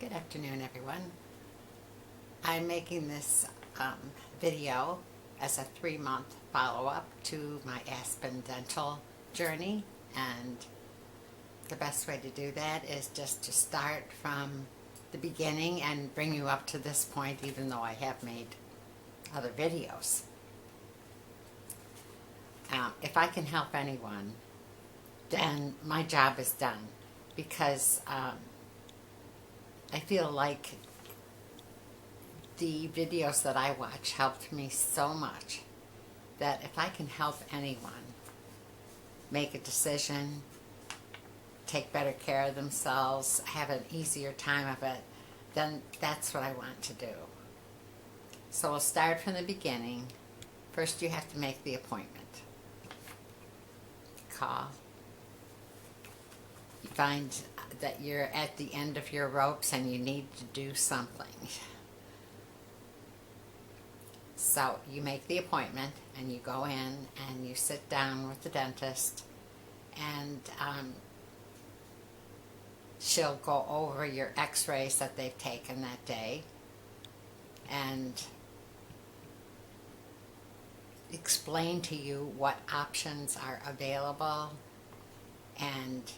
Good afternoon, everyone. I'm making this video as a 3-month follow-up to my Aspen dental journey, and the best way to do that is just to start from the beginning and bring you up to this point, even though I have made other videos. If I can help anyone, then my job is done, because I feel like the videos that I watch helped me so much that if I can help anyone make a decision, take better care of themselves, have an easier time of it, then that's what I want to do. So we'll start from the beginning. First, you have to make the appointment. Call. You find that you're at the end of your ropes and you need to do something. So you make the appointment and you go in and you sit down with the dentist, and she'll go over your x-rays that they've taken that day and explain to you what options are available, and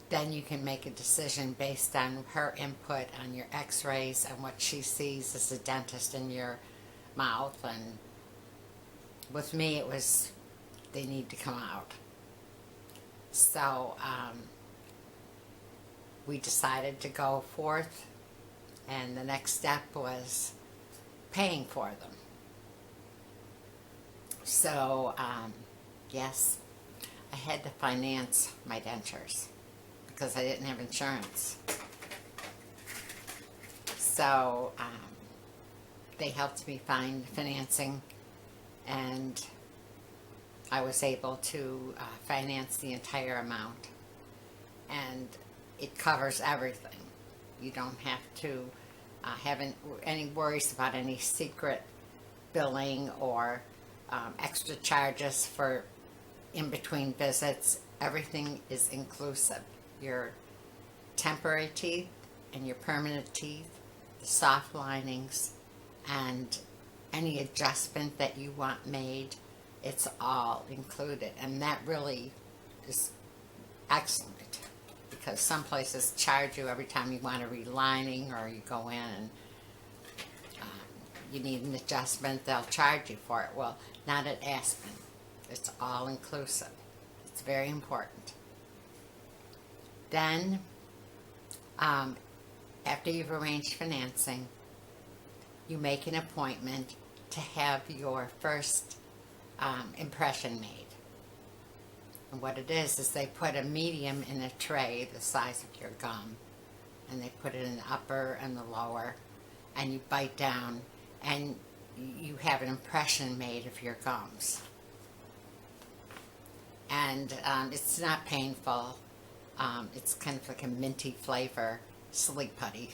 then you can make a decision based on her input on your x-rays and what she sees as a dentist in your mouth. And with me, it was, they need to come out. So we decided to go forth, and the next step was paying for them. So yes, I had to finance my dentures because I didn't have insurance. So they helped me find financing, and I was able to finance the entire amount, and it covers everything. You don't have to have any worries about any secret billing or extra charges for in-between visits. Everything is inclusive. Your temporary teeth and your permanent teeth, the soft linings, and any adjustment that you want made, it's all included. And that really is excellent, because some places charge you every time you want a relining, or you go in and you need an adjustment, they'll charge you for it. Well, not at Aspen. It's all inclusive. It's very important. Then, after you've arranged financing, you make an appointment to have your first impression made. And what it is they put a medium in a tray the size of your gum, and they put it in the upper and the lower, and you bite down, and you have an impression made of your gums. And it's not painful. It's kind of like a minty flavor, sleep putty.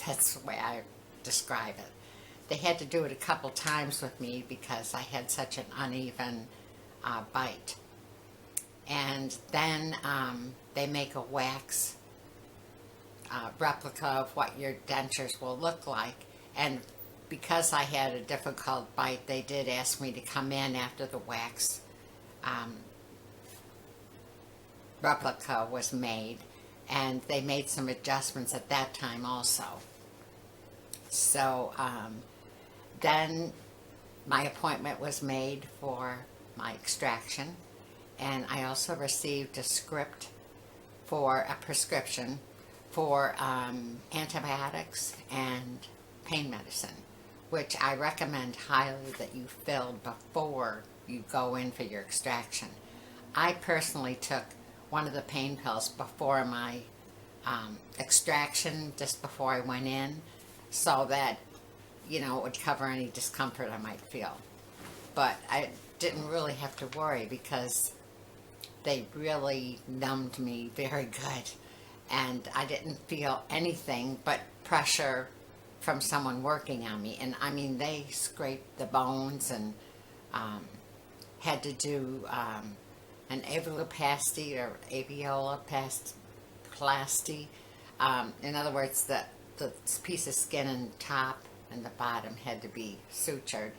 That's the way I describe it. They had to do it a couple times with me because I had such an uneven bite. And then they make a wax replica of what your dentures will look like. And because I had a difficult bite, they did ask me to come in after the wax replica was made, and they made some adjustments at that time also. So then my appointment was made for my extraction, and I also received a script for a prescription for antibiotics and pain medicine, which I recommend highly that you fill before you go in for your extraction. I personally took one of the pain pills before my extraction, just before I went in, so that, you know, it would cover any discomfort I might feel. But I didn't really have to worry because they really numbed me very good, and I didn't feel anything but pressure from someone working on me. And I mean, they scraped the bones and had to do an avuloplasty or alveoloplasty In other words, the piece of skin on the top and the bottom had to be sutured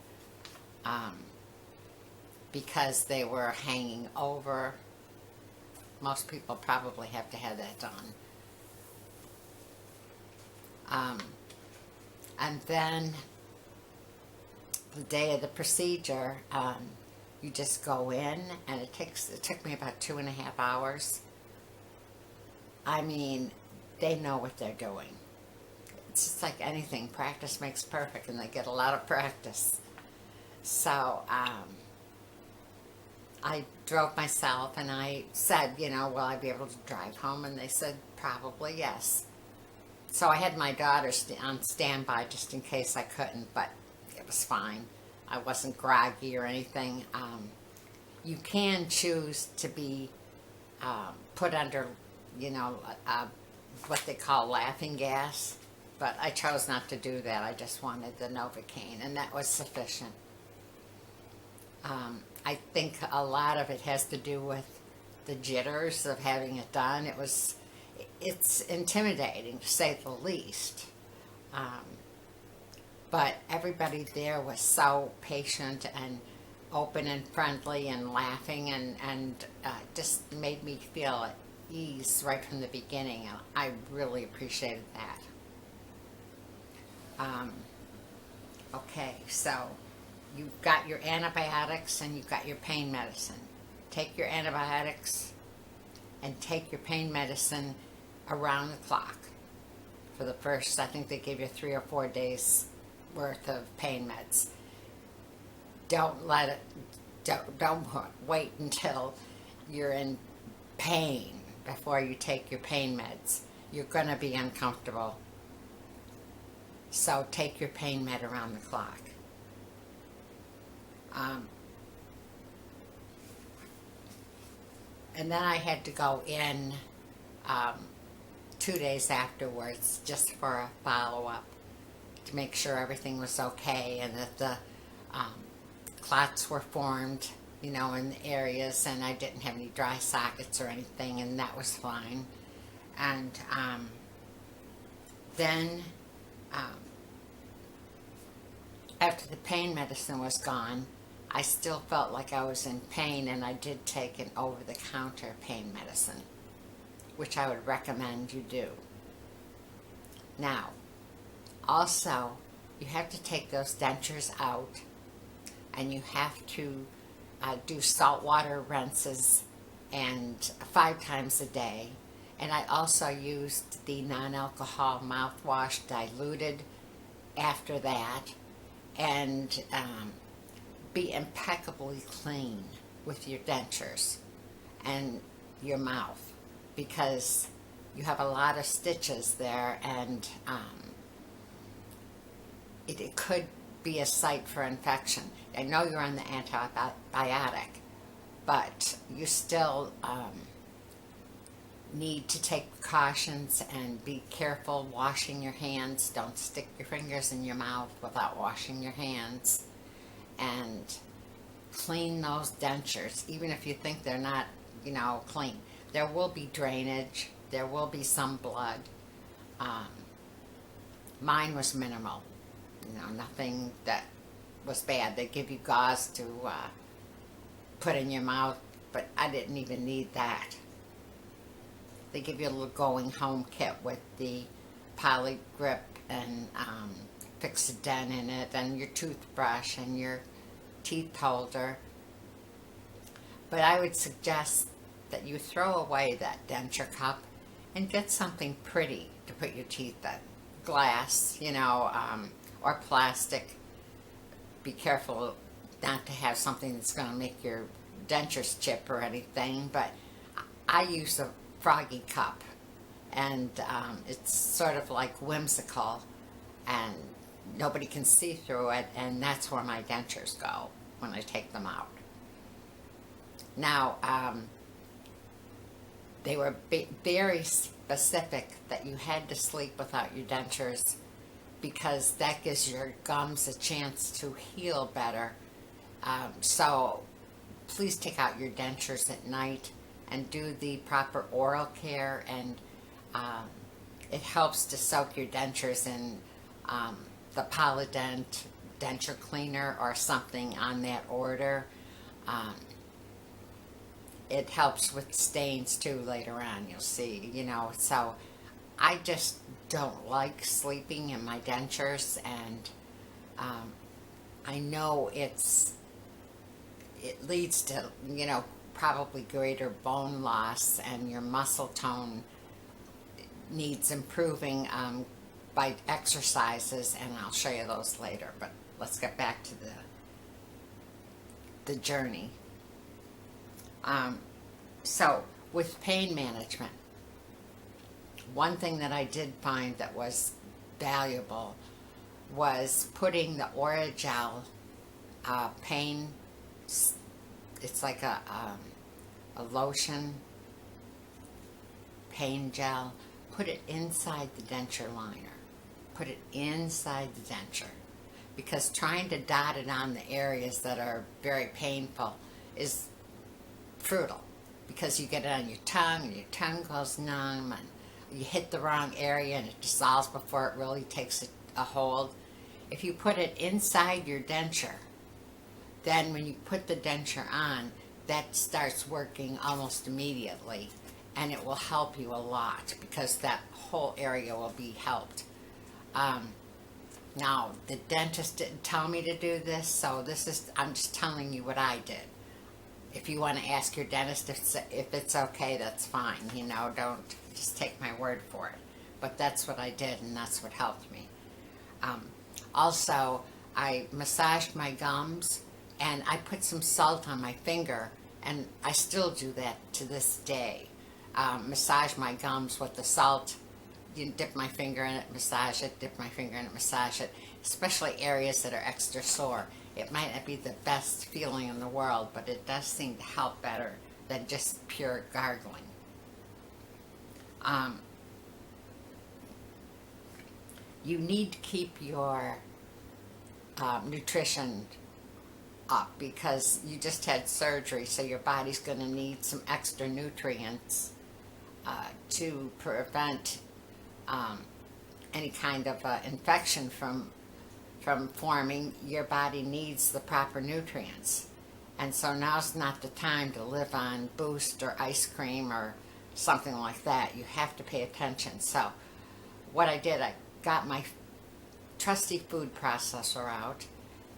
um, because they were hanging over. Most people probably have to have that done. And then the day of the procedure, you just go in, and it took me about 2.5 hours. I mean, they know what they're doing. It's just like anything, practice makes perfect, and they get a lot of practice. So I drove myself, and I said, will I be able to drive home? And they said, probably yes. So I had my daughter on standby just in case I couldn't, but it was fine. I wasn't groggy or anything. You can choose to be put under, what they call laughing gas, but I chose not to do that. I just wanted the Novocaine, and that was sufficient. I think a lot of it has to do with the jitters of having it done. It's intimidating, to say the least. But everybody there was so patient and open and friendly and laughing, and just made me feel at ease right from the beginning. And I really appreciated that. Okay, so you've got your antibiotics and you've got your pain medicine. Take your antibiotics and take your pain medicine around the clock for the first, I think they give you 3 or 4 days worth of pain meds. Don't wait until you're in pain before you take your pain meds. You're going to be uncomfortable. So take your pain med around the clock. And then I had to go in 2 days afterwards just for a follow-up to make sure everything was okay and that the clots were formed, in the areas, and I didn't have any dry sockets or anything, and that was fine. And then after the pain medicine was gone, I still felt like I was in pain, and I did take an over-the-counter pain medicine, which I would recommend you do. Now, also, you have to take those dentures out, and you have to do saltwater rinses and 5 times a day. And I also used the non-alcohol mouthwash diluted after that, and be impeccably clean with your dentures and your mouth, because you have a lot of stitches there, and it could be a site for infection. I know you're on the antibiotic, but you still need to take precautions and be careful washing your hands. Don't stick your fingers in your mouth without washing your hands, and clean those dentures, even if you think they're not, clean. There will be drainage, there will be some blood. Mine was minimal, nothing that was bad. They give you gauze to put in your mouth, but I didn't even need that. They give you a little going home kit with the poly grip and Fix-A-Dent in it, and your toothbrush and your teeth holder. But I would suggest that you throw away that denture cup and get something pretty to put your teeth in. Glass, or plastic. Be careful not to have something that's going to make your dentures chip or anything, but I use a Froggy cup, and it's sort of like whimsical, and nobody can see through it, and that's where my dentures go when I take them out. Now, they were very specific that you had to sleep without your dentures, because that gives your gums a chance to heal better. So please take out your dentures at night and do the proper oral care and it helps to soak your dentures in the Polydent denture cleaner or something on that order. Um, it helps with stains too later on, you'll see, so I just don't like sleeping in my dentures, and I know it leads to, probably greater bone loss, and your muscle tone needs improving by exercises, and I'll show you those later. But let's get back to the journey. So with pain management, one thing that I did find that was valuable was putting the Orajel pain. It's like a lotion, pain gel. Put it inside the denture liner. Put it inside the denture, because trying to dot it on the areas that are very painful is brutal, because you get it on your tongue and your tongue goes numb, and you hit the wrong area and it dissolves before it really takes a hold. If you put it inside your denture, then when you put the denture on, that starts working almost immediately, and it will help you a lot, because that whole area will be helped. Now, the dentist didn't tell me to do this, so I'm just telling you what I did. If you want to ask your dentist if it's okay, that's fine. Don't just take my word for it. But that's what I did, and that's what helped me. Also, I massaged my gums, and I put some salt on my finger, and I still do that to this day. Massage my gums with the salt. You dip my finger in it, massage it, dip my finger in it, massage it, especially areas that are extra sore. It might not be the best feeling in the world, but it does seem to help better than just pure gargling. You need to keep your nutrition up, because you just had surgery, so your body's going to need some extra nutrients to prevent any kind of infection from forming. Your body needs the proper nutrients, and so now's not the time to live on Boost or ice cream or something like that. You have to pay attention. So what I did, I got my trusty food processor out,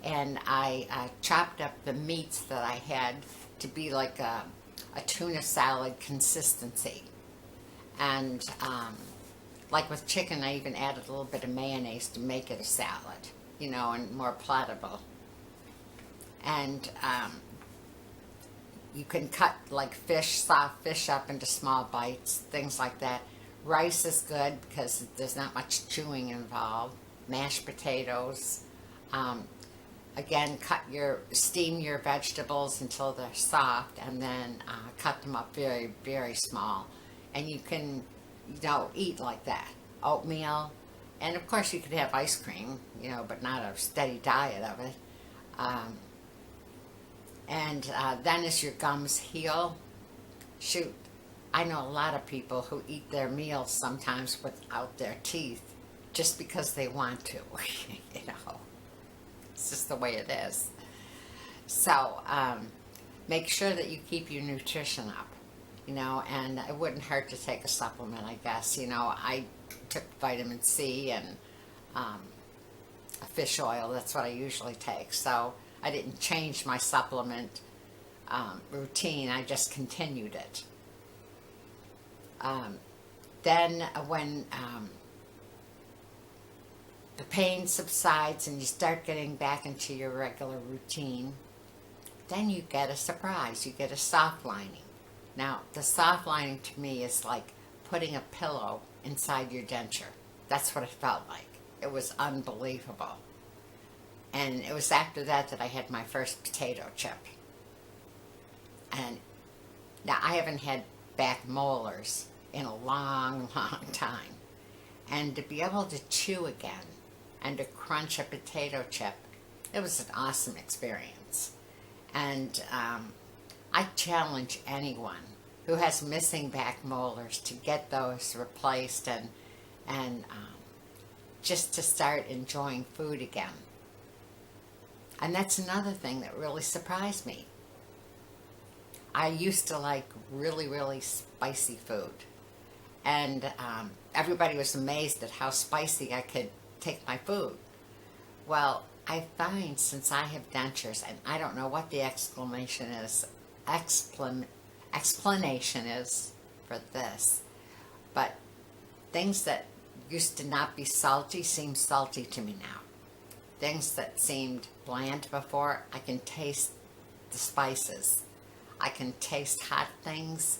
and I chopped up the meats that I had to be like a tuna salad consistency. And like with chicken, I even added a little bit of mayonnaise to make it a salad, and more palatable. And you can cut like soft fish up into small bites, things like that. Rice is good because there's not much chewing involved. Mashed potatoes. Again, steam your vegetables until they're soft, and then cut them up very, very small. And you can, eat like that. Oatmeal, and of course you could have ice cream, but not a steady diet of it. And then as your gums heal, shoot, I know a lot of people who eat their meals sometimes without their teeth just because they want to, It's just the way it is. So make sure that you keep your nutrition up, and it wouldn't hurt to take a supplement, I guess. I took vitamin C and a fish oil. That's what I usually take. So I didn't change my supplement routine. I just continued it. Then when the pain subsides and you start getting back into your regular routine, then you get a surprise. You get a soft lining. Now, the soft lining to me is like putting a pillow inside your denture. That's what it felt like. It was unbelievable. And it was after that I had my first potato chip. And now I haven't had back molars in a long, long time. And to be able to chew again and to crunch a potato chip, it was an awesome experience. And I challenge anyone who has missing back molars to get those replaced and just to start enjoying food again. And that's another thing that really surprised me. I used to like really, really spicy food. And everybody was amazed at how spicy I could take my food. Well, I find since I have dentures, and I don't know what the explanation is for this, but things that used to not be salty seem salty to me now. Things that seemed bland before, I can taste the spices. I can taste hot things.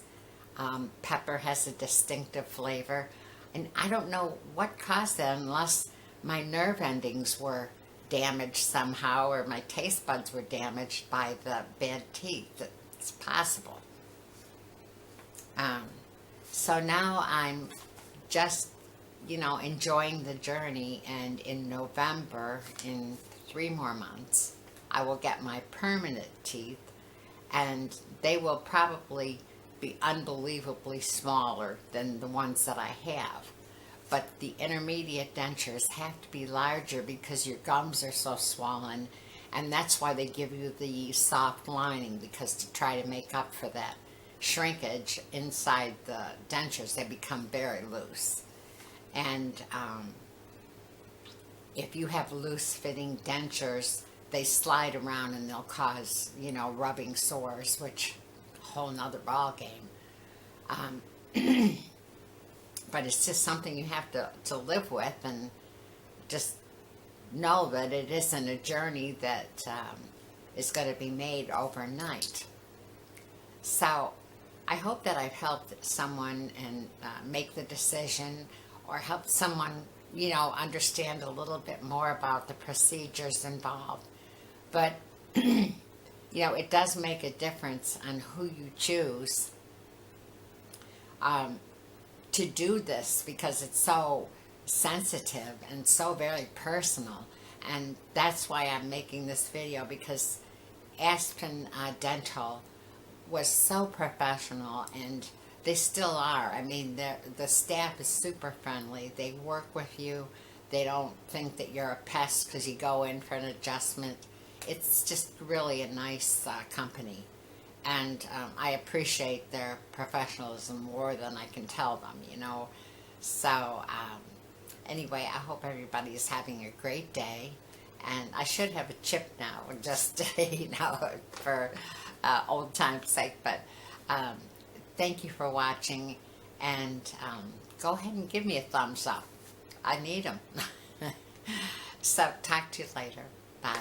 Pepper has a distinctive flavor. And I don't know what caused that unless my nerve endings were damaged somehow or my taste buds were damaged by the bad teeth. It's possible. So now I'm just, enjoying the journey, and in November, in 3 more months, I will get my permanent teeth, and they will probably be unbelievably smaller than the ones that I have. But the intermediate dentures have to be larger because your gums are so swollen, and that's why they give you the soft lining, because to try to make up for that shrinkage inside the dentures, they become very loose. And if you have loose fitting dentures, they slide around and they'll cause, rubbing sores, which a whole nother ball game. But it's just something you have to live with, and just know that it isn't a journey that is going to be made overnight. So I hope that I've helped someone and make the decision, or helped someone, understand a little bit more about the procedures involved. But, it does make a difference on who you choose to do this, because it's so sensitive and so very personal. And that's why I'm making this video, because Aspen Dental was so professional, and they still are. I mean, the staff is super friendly. They work with you. They don't think that you're a pest because you go in for an adjustment. It's just really a nice company. And I appreciate their professionalism more than I can tell them, So anyway, I hope everybody is having a great day. And I should have a chip now, just, for old time's sake. But thank you for watching. And go ahead and give me a thumbs up. I need them. So talk to you later. Bye.